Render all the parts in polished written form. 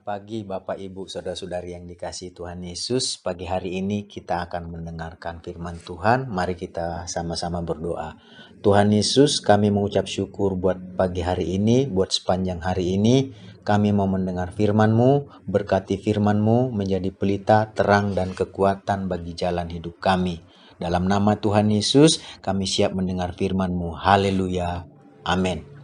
pagi Bapak Ibu Saudara-saudari yang dikasihi Tuhan Yesus. Pagi hari ini kita akan mendengarkan firman Tuhan. Mari kita sama-sama berdoa. Tuhan Yesus, kami mengucap syukur buat pagi hari ini, buat sepanjang hari ini. Kami mau mendengar firman-Mu, berkati firman-Mu menjadi pelita, terang dan kekuatan bagi jalan hidup kami. Dalam nama Tuhan Yesus, kami siap mendengar firman-Mu. Haleluya. Amin.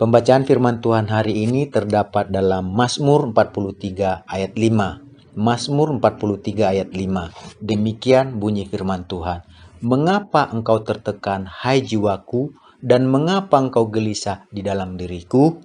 Pembacaan firman Tuhan hari ini terdapat dalam Mazmur 43 ayat 5. Mazmur 43 ayat 5. Demikian bunyi firman Tuhan. Mengapa engkau tertekan, hai jiwaku, dan mengapa engkau gelisah di dalam diriku?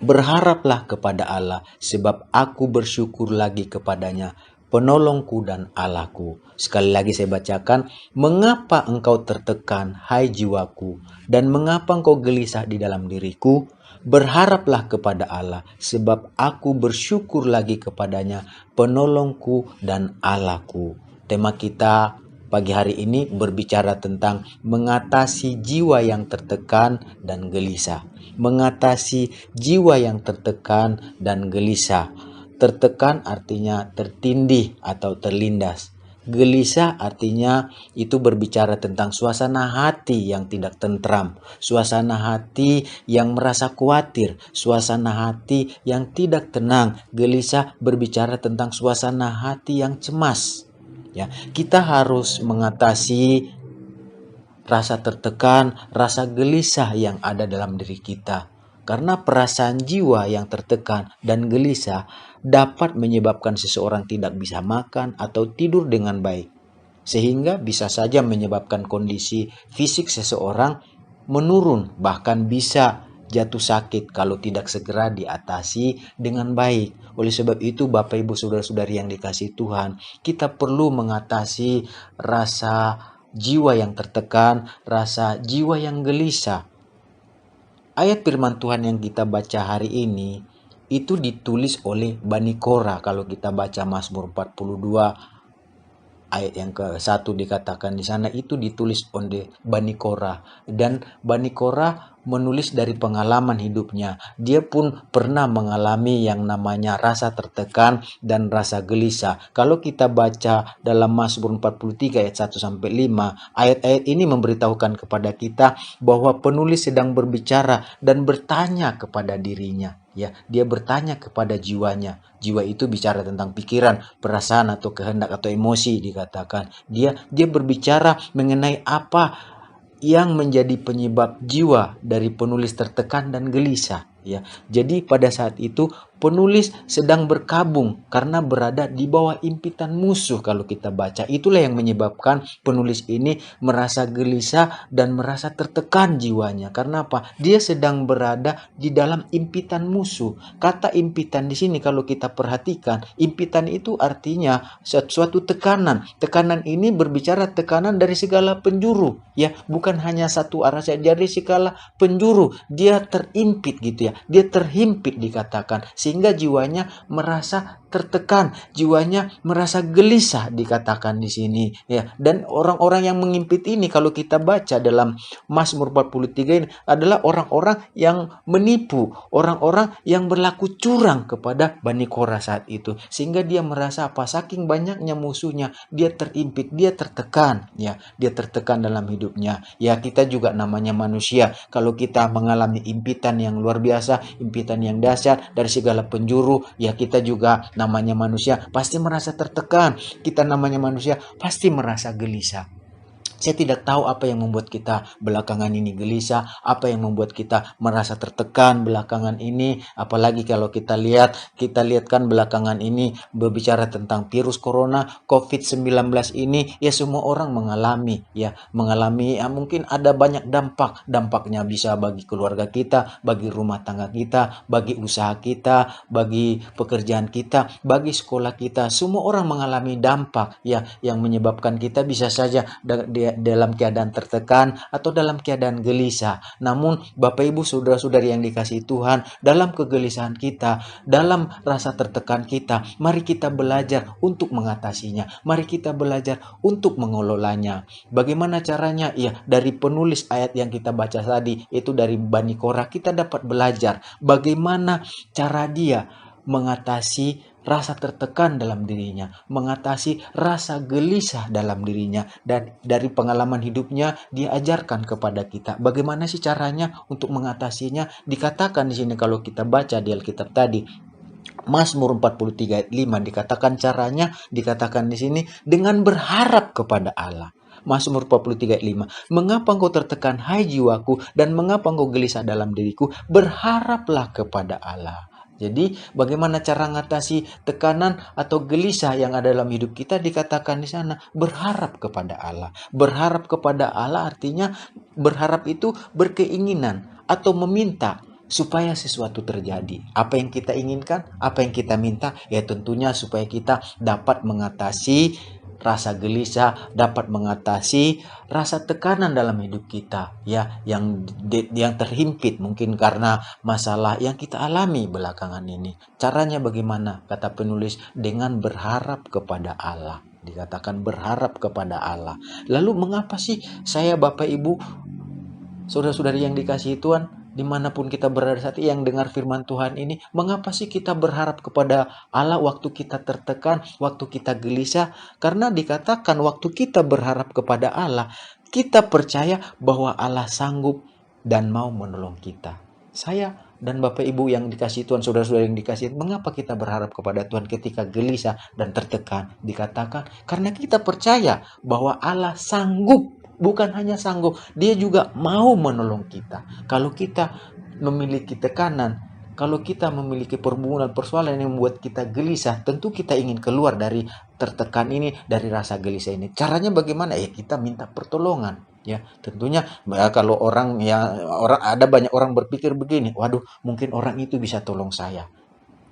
Berharaplah kepada Allah, sebab aku bersyukur lagi kepadanya, penolongku dan Allahku. Sekali lagi saya bacakan, mengapa engkau tertekan, hai jiwaku, dan mengapa engkau gelisah di dalam diriku? Berharaplah kepada Allah, sebab aku bersyukur lagi kepadanya, penolongku dan Allahku. Tema kita pagi hari ini berbicara tentang mengatasi jiwa yang tertekan dan gelisah. Mengatasi jiwa yang tertekan dan gelisah. Tertekan artinya tertindih atau terlindas. Gelisah artinya itu berbicara tentang suasana hati yang tidak tentram, suasana hati yang merasa khawatir, suasana hati yang tidak tenang. Gelisah berbicara tentang suasana hati yang cemas. Ya, kita harus mengatasi rasa tertekan, rasa gelisah yang ada dalam diri kita. Karena perasaan jiwa yang tertekan dan gelisah dapat menyebabkan seseorang tidak bisa makan atau tidur dengan baik. Sehingga bisa saja menyebabkan kondisi fisik seseorang menurun, bahkan bisa jatuh sakit kalau tidak segera diatasi dengan baik. Oleh sebab itu Bapak Ibu Saudara-saudari yang dikasihi Tuhan, kita perlu mengatasi rasa jiwa yang tertekan, rasa jiwa yang gelisah. Ayat firman Tuhan yang kita baca hari ini itu ditulis oleh Bani Korah. Kalau kita baca Mazmur 42 ayat yang ke-1 dikatakan di sana itu ditulis oleh Bani Korah, dan Bani Korah menulis dari pengalaman hidupnya. Dia pun pernah mengalami yang namanya rasa tertekan dan rasa gelisah. Kalau kita baca dalam Mazmur 43 ayat 1 sampai 5, ayat-ayat ini memberitahukan kepada kita bahwa penulis sedang berbicara dan bertanya kepada dirinya. Ya, dia bertanya kepada jiwanya. Jiwa itu bicara tentang pikiran, perasaan atau kehendak atau emosi dikatakan. Dia berbicara mengenai apa yang menjadi penyebab jiwa dari penulis tertekan dan gelisah. Ya, jadi pada saat itu penulis sedang berkabung karena berada di bawah impitan musuh. Kalau kita baca, itulah yang menyebabkan penulis ini merasa gelisah dan merasa tertekan jiwanya. Karena apa? Dia sedang berada di dalam impitan musuh. Kata impitan di sini kalau kita perhatikan, impitan itu artinya suatu tekanan. Tekanan ini berbicara tekanan dari segala penjuru, ya, bukan hanya satu arah saja, dari segala penjuru. Dia terimpit gitu ya. Dia terhimpit dikatakan, sehingga jiwanya merasa tertekan, jiwanya merasa gelisah dikatakan di sini, ya. Dan orang-orang yang mengimpit ini kalau kita baca dalam Mazmur 43 ini adalah orang-orang yang menipu, orang-orang yang berlaku curang kepada Bani Korah saat itu, sehingga dia merasa apa? Saking banyaknya musuhnya, dia terimpit, dia tertekan, ya. Dia tertekan dalam hidupnya. Ya, kita juga namanya manusia. Kalau kita mengalami impitan yang luar biasa, impitan yang dahsyat dari segala penjuru, ya kita juga namanya manusia pasti merasa tertekan. Kita namanya manusia pasti merasa gelisah. Saya tidak tahu apa yang membuat kita belakangan ini gelisah, apa yang membuat kita merasa tertekan belakangan ini. Apalagi kalau kita lihat kan belakangan ini berbicara tentang virus corona, COVID-19 ini, ya semua orang mengalami ya mungkin ada banyak dampaknya, bisa bagi keluarga kita, bagi rumah tangga kita, bagi usaha kita, bagi pekerjaan kita, bagi sekolah kita. Semua orang mengalami dampak ya yang menyebabkan kita bisa saja dalam keadaan tertekan atau dalam keadaan gelisah. Namun Bapak Ibu Saudara-saudari yang dikasihi Tuhan, dalam kegelisahan kita, dalam rasa tertekan kita, mari kita belajar untuk mengatasinya. Mari kita belajar untuk mengelolanya. Bagaimana caranya? Ya, dari penulis ayat yang kita baca tadi, itu dari Bani Korah, kita dapat belajar bagaimana cara dia mengatasi rasa tertekan dalam dirinya, mengatasi rasa gelisah dalam dirinya, dan dari pengalaman hidupnya dia ajarkan kepada kita bagaimana sih caranya untuk mengatasinya. Dikatakan di sini kalau kita baca di Alkitab tadi, Mazmur 43 ayat 5 dikatakan caranya, dikatakan di sini dengan berharap kepada Allah. Mazmur 43 ayat 5. Mengapa engkau tertekan hai jiwaku, dan mengapa engkau gelisah dalam diriku? Berharaplah kepada Allah. Jadi bagaimana cara mengatasi tekanan atau gelisah yang ada dalam hidup kita? Dikatakan di sana berharap kepada Allah. Berharap kepada Allah artinya berharap itu berkeinginan atau meminta supaya sesuatu terjadi. Apa yang kita inginkan, apa yang kita minta, ya tentunya supaya kita dapat mengatasi rasa gelisah, dapat mengatasi rasa tekanan dalam hidup kita, ya, yang terhimpit mungkin karena masalah yang kita alami belakangan ini. Caranya bagaimana? Kata penulis, dengan berharap kepada Allah. Dikatakan berharap kepada Allah. Lalu mengapa sih saya, Bapak Ibu, saudara-saudari yang dikasihi Tuhan, dimanapun kita berada saat ini yang dengar firman Tuhan ini, mengapa sih kita berharap kepada Allah waktu kita tertekan, waktu kita gelisah? Karena dikatakan waktu kita berharap kepada Allah, kita percaya bahwa Allah sanggup dan mau menolong kita. Saya dan Bapak Ibu yang dikasihi Tuhan, saudara-saudara yang dikasihi, mengapa kita berharap kepada Tuhan ketika gelisah dan tertekan? Dikatakan karena kita percaya bahwa Allah sanggup. Bukan hanya sanggup, dia juga mau menolong kita. Kalau kita memiliki tekanan, kalau kita memiliki persoalan yang membuat kita gelisah, tentu kita ingin keluar dari tertekan ini, dari rasa gelisah ini. Caranya bagaimana? Ya kita minta pertolongan. Ya, tentunya kalau ada banyak orang berpikir begini, waduh, mungkin orang itu bisa tolong saya.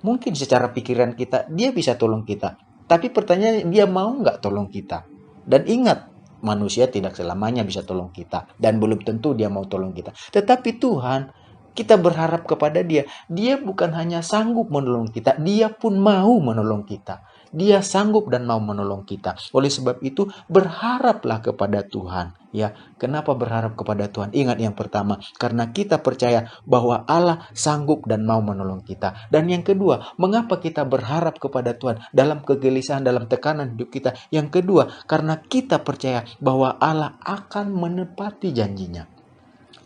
Mungkin secara pikiran kita, dia bisa tolong kita. Tapi pertanyaannya, dia mau nggak tolong kita? Dan ingat, manusia tidak selamanya bisa tolong kita. Dan belum tentu dia mau tolong kita. Tetapi Tuhan, kita berharap kepada dia. Dia bukan hanya sanggup menolong kita, dia pun mau menolong kita. Dia sanggup dan mau menolong kita. Oleh sebab itu, berharaplah kepada Tuhan. Ya, kenapa berharap kepada Tuhan? Ingat yang pertama, karena kita percaya bahwa Allah sanggup dan mau menolong kita. Dan yang kedua, mengapa kita berharap kepada Tuhan dalam kegelisahan, dalam tekanan hidup kita? Yang kedua, karena kita percaya bahwa Allah akan menepati janjinya.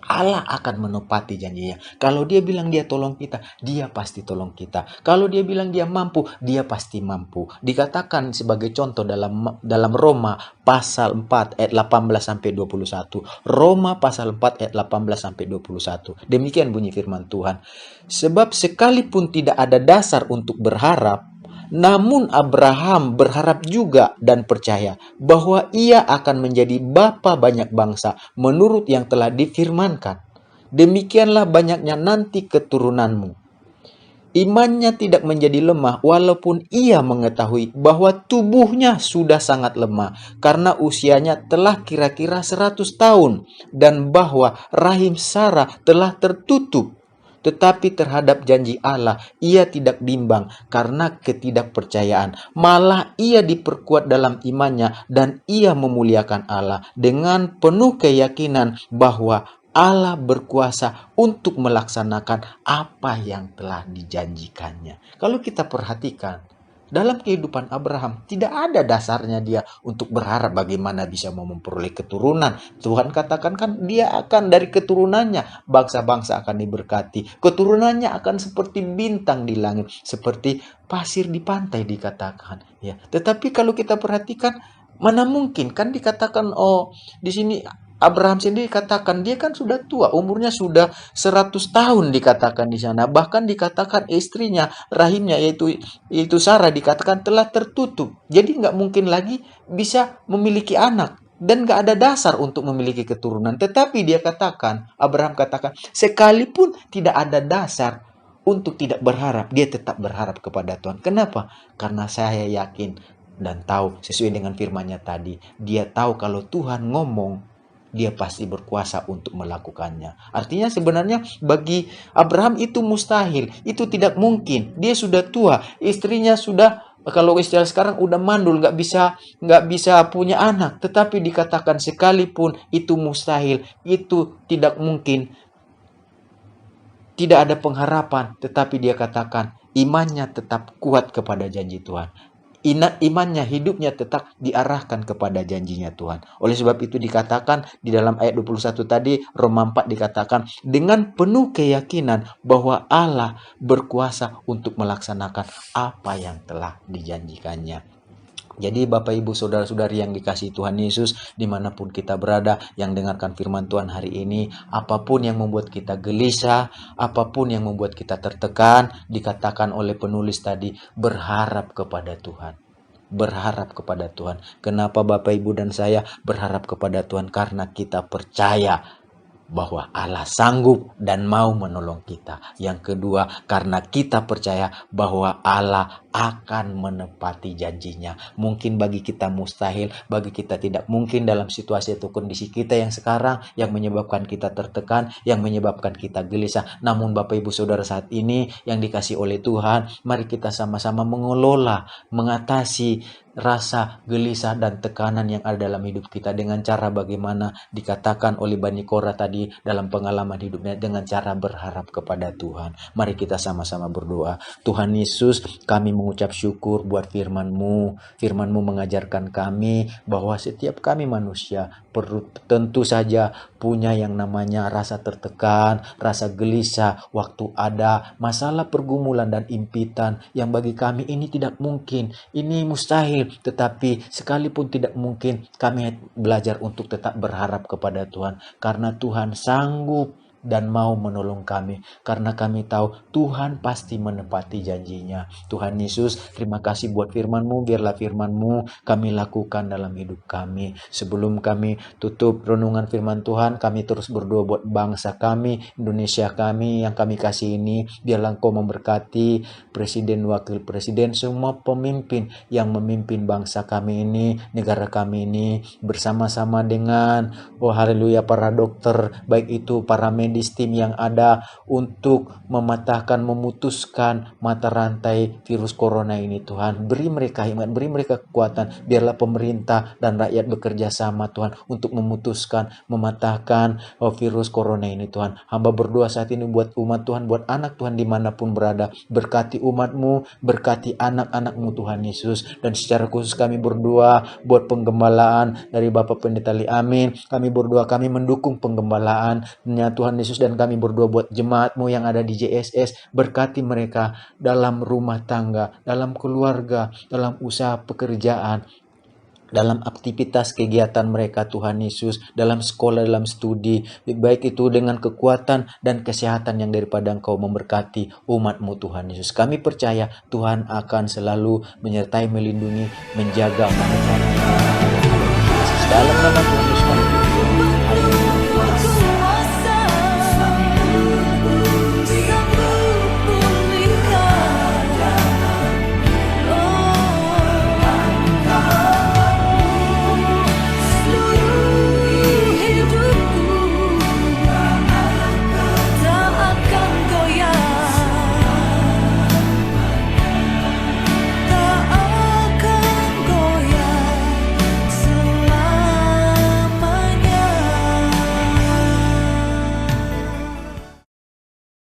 Allah akan menepati janjinya. Kalau dia bilang dia tolong kita, dia pasti tolong kita. Kalau dia bilang dia mampu, dia pasti mampu. Dikatakan sebagai contoh dalam Roma pasal 4 ayat 18 sampai 21. Roma pasal 4 ayat 18 sampai 21. Demikian bunyi firman Tuhan. Sebab sekalipun tidak ada dasar untuk berharap, namun Abraham berharap juga dan percaya bahwa ia akan menjadi bapa banyak bangsa menurut yang telah difirmankan. Demikianlah banyaknya nanti keturunanmu. Imannya tidak menjadi lemah walaupun ia mengetahui bahwa tubuhnya sudah sangat lemah karena usianya telah kira-kira 100 tahun dan bahwa rahim Sarah telah tertutup. Tetapi terhadap janji Allah, ia tidak bimbang karena ketidakpercayaan. Malah ia diperkuat dalam imannya dan ia memuliakan Allah dengan penuh keyakinan bahwa Allah berkuasa untuk melaksanakan apa yang telah dijanjikannya. Kalau kita perhatikan, dalam kehidupan Abraham tidak ada dasarnya dia untuk berharap bagaimana bisa memperoleh keturunan. Tuhan katakan kan dia akan dari keturunannya bangsa-bangsa akan diberkati. Keturunannya akan seperti bintang di langit, seperti pasir di pantai dikatakan. Ya, tetapi kalau kita perhatikan, mana mungkin kan dikatakan di sini Abraham sendiri katakan dia kan sudah tua, umurnya sudah 100 tahun dikatakan di sana. Bahkan dikatakan istrinya, rahimnya yaitu Sarah dikatakan telah tertutup. Jadi nggak mungkin lagi bisa memiliki anak dan nggak ada dasar untuk memiliki keturunan. Tetapi dia katakan, Abraham katakan, sekalipun tidak ada dasar untuk tidak berharap, dia tetap berharap kepada Tuhan. Kenapa? Karena saya yakin dan tahu sesuai dengan firman-Nya tadi, dia tahu kalau Tuhan ngomong, dia pasti berkuasa untuk melakukannya. Artinya sebenarnya bagi Abraham itu mustahil, itu tidak mungkin. Dia sudah tua, istrinya sudah, kalau istilah sekarang udah mandul, nggak bisa punya anak. Tetapi dikatakan sekalipun itu mustahil, itu tidak mungkin, tidak ada pengharapan. Tetapi dia katakan imannya tetap kuat kepada janji Tuhan. Imannya, hidupnya tetap diarahkan kepada janjinya Tuhan. Oleh sebab itu dikatakan di dalam ayat 21 tadi, Roma 4 dikatakan, dengan penuh keyakinan bahwa Allah berkuasa untuk melaksanakan apa yang telah dijanjikannya. Jadi Bapak Ibu Saudara-saudari yang dikasihi Tuhan Yesus, dimanapun kita berada yang dengarkan firman Tuhan hari ini, apapun yang membuat kita gelisah, apapun yang membuat kita tertekan, dikatakan oleh penulis tadi, berharap kepada Tuhan. Berharap kepada Tuhan. Kenapa Bapak Ibu dan saya berharap kepada Tuhan? Karena kita percaya bahwa Allah sanggup dan mau menolong kita. Yang kedua, karena kita percaya bahwa Allah akan menepati janjinya. Mungkin bagi kita mustahil, bagi kita tidak mungkin dalam situasi atau kondisi kita yang sekarang, yang menyebabkan kita tertekan, yang menyebabkan kita gelisah. Namun Bapak Ibu Saudara saat ini yang dikasih oleh Tuhan, mari kita sama-sama mengelola, mengatasi rasa gelisah dan tekanan yang ada dalam hidup kita dengan cara bagaimana dikatakan oleh Bani Korah tadi dalam pengalaman hidupnya, dengan cara berharap kepada Tuhan. Mari kita sama-sama berdoa. Tuhan Yesus, kami mengucap syukur buat firman-Mu. Firman-Mu mengajarkan kami bahwa setiap kami manusia perlu tentu saja punya yang namanya rasa tertekan, rasa gelisah waktu ada masalah, pergumulan dan impitan yang bagi kami ini tidak mungkin, ini mustahil. Tetapi sekalipun tidak mungkin, kami belajar untuk tetap berharap kepada Tuhan, karena Tuhan sanggup dan mau menolong kami, karena kami tahu Tuhan pasti menepati janjinya. Tuhan Yesus, terima kasih buat firman-Mu. Biarlah firman-Mu kami lakukan dalam hidup kami. Sebelum kami tutup renungan firman Tuhan, kami terus berdoa buat bangsa kami, Indonesia kami yang kami kasih ini. Biarlah Engkau memberkati presiden, wakil presiden, semua pemimpin yang memimpin bangsa kami ini, negara kami ini, bersama-sama dengan haleluya, para dokter, baik itu para medis, tim yang ada untuk mematahkan, memutuskan mata rantai virus corona ini. Tuhan, beri mereka iman, beri mereka kekuatan. Biarlah pemerintah dan rakyat bekerja sama Tuhan untuk memutuskan, mematahkan virus corona ini Tuhan. Hamba berdoa saat ini buat umat Tuhan, buat anak Tuhan dimanapun berada. Berkati umat-Mu, berkati anak-anak-Mu Tuhan Yesus. Dan secara khusus kami berdoa buat penggembalaan dari Bapak Pendeta Li Amin. Kami berdoa, kami mendukung penggembalaannya Tuhan Yesus, dan kami berdoa buat jemaat-Mu yang ada di JSS. Berkati mereka dalam rumah tangga, dalam keluarga, dalam usaha pekerjaan, dalam aktivitas kegiatan mereka Tuhan Yesus, dalam sekolah, dalam studi, baik itu dengan kekuatan dan kesehatan yang daripada Engkau memberkati umat-Mu Tuhan Yesus. Kami percaya Tuhan akan selalu menyertai, melindungi, menjaga, memberkati dalam nama Tuhan Yesus.